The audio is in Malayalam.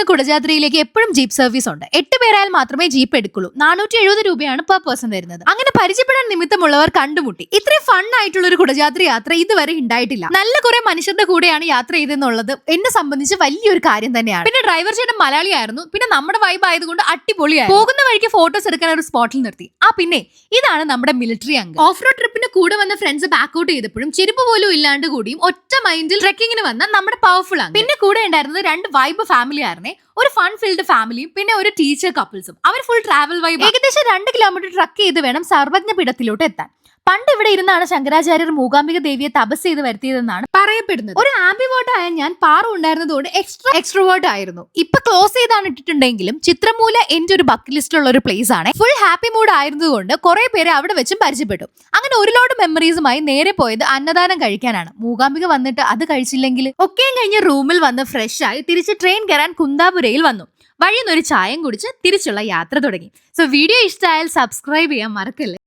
നിന്ന് കുടജാദ്രിയിലേക്ക് എപ്പോഴും ജീപ്പ് സർവീസ് ഉണ്ട്. 8 പേരായാൽ മാത്രമേ ജീപ്പ് എടുക്കുള്ളൂ. 470 രൂപയാണ് പെർ പേഴ്സൺ തരുന്നത്. അങ്ങനെ പരിചയപ്പെടാൻ നിമിത്തമുള്ളവർ കണ്ടുമുട്ടി. ഇത്രയും ഫൺ ആയിട്ടുള്ള ഒരു കുടജാദ്രി യാത്ര ഇതുവരെ ഉണ്ടായിട്ടില്ല. നല്ല കുറെ മനുഷ്യരുടെ കൂടെയാണ് യാത്ര ചെയ്തെന്നുള്ളത് എന്നെ സംബന്ധിച്ച് വലിയൊരു കാര്യം തന്നെയാണ്. പിന്നെ ഡ്രൈവർ ചേട്ടൻ മലയാളിയായിരുന്നു. പിന്നെ നമ്മുടെ വൈബ് ആയതുകൊണ്ട് അടിപൊളിയായി. പോകുന്ന വഴിക്ക് ഫോട്ടോസ് എടുക്കാൻ ഒരു സ്പോട്ടിൽ നിർത്തി. പിന്നെ ഇതാണ് നമ്മുടെ മിലിറ്ററി അംഗം. ഓഫ് റോഡ് ട്രിപ്പിന് കൂടെ വന്ന ഫ്രണ്ട്സ് ബാക്ക് ഔട്ട് ചെയ്തപ്പോഴും ചെരുപ്പ് പോലും ഇല്ലാണ്ട് കൂടിയും ഒറ്റ മൈൻഡിൽ ട്രെക്കിങ്ങിന് വന്ന നമ്മുടെ പവർഫുൾ ആണ്. പിന്നെ കൂടെ ഉണ്ടായിരുന്നത് 2 വൈബ് ഫാമിലി ആയിരുന്നേ. ഒരു ഫൺ ഫീൽഡ് ഫാമിലിയും പിന്നെ ഒരു ടീച്ചർ കപ്പിൾസും. അവർ ഫുൾ ട്രാവൽ വൈബ്. ഏകദേശം 2 കിലോമീറ്റർ ട്രക്ക് ചെയ്ത് വേണം സർവജ്ഞ പീഠത്തിലോട്ട് എത്താൻ. പണ്ട് ഇവിടെ ഇരുന്നാണ് ശങ്കരാചാര്യർ മൂകാംബിക ദേവിയെ തപസ് ചെയ്ത് വരുത്തിയതെന്നാണ് പറയപ്പെടുന്നത്. ഒരു ആംബിവേർട്ട് ആയ ഞാൻ പാറ ഉണ്ടായിരുന്നതുകൊണ്ട് എക്സ്ട്രോവേർട്ട് ആയിരുന്നു. ഇപ്പൊ ക്ലോസ് ചെയ്താണ് ഇട്ടിട്ടുണ്ടെങ്കിലും ചിത്രമൂല എന്റെ ഒരു ബക്കറ്റ് ലിസ്റ്റിലുള്ള ഒരു പ്ലേസ് ആണ്. ഫുൾ ഹാപ്പി മൂഡ് ആയിരുന്നതുകൊണ്ട് കുറെ പേരെ അവിടെ വെച്ചും പരിചയപ്പെട്ടു. അങ്ങനെ ഒരു ലോഡ് മെമ്മറീസുമായി നേരെ പോയത് അന്നദാനം കഴിക്കാനാണ്. മൂകാംബിക വന്നിട്ട് അത് കഴിച്ചില്ലെങ്കിൽ ഒക്കെയും കഴിഞ്ഞ് റൂമിൽ വന്ന് ഫ്രഷ് ആയി തിരിച്ച് ട്രെയിൻ കയറാൻ കുന്താപുരയിൽ വന്നു. വഴിയിൽ നിന്ന് ഒരു ചായയും കുടിച്ച് തിരിച്ചുള്ള യാത്ര തുടങ്ങി. സോ വീഡിയോ ഇഷ്ടമായാൽ സബ്സ്ക്രൈബ് ചെയ്യാൻ മറക്കല്ലേ.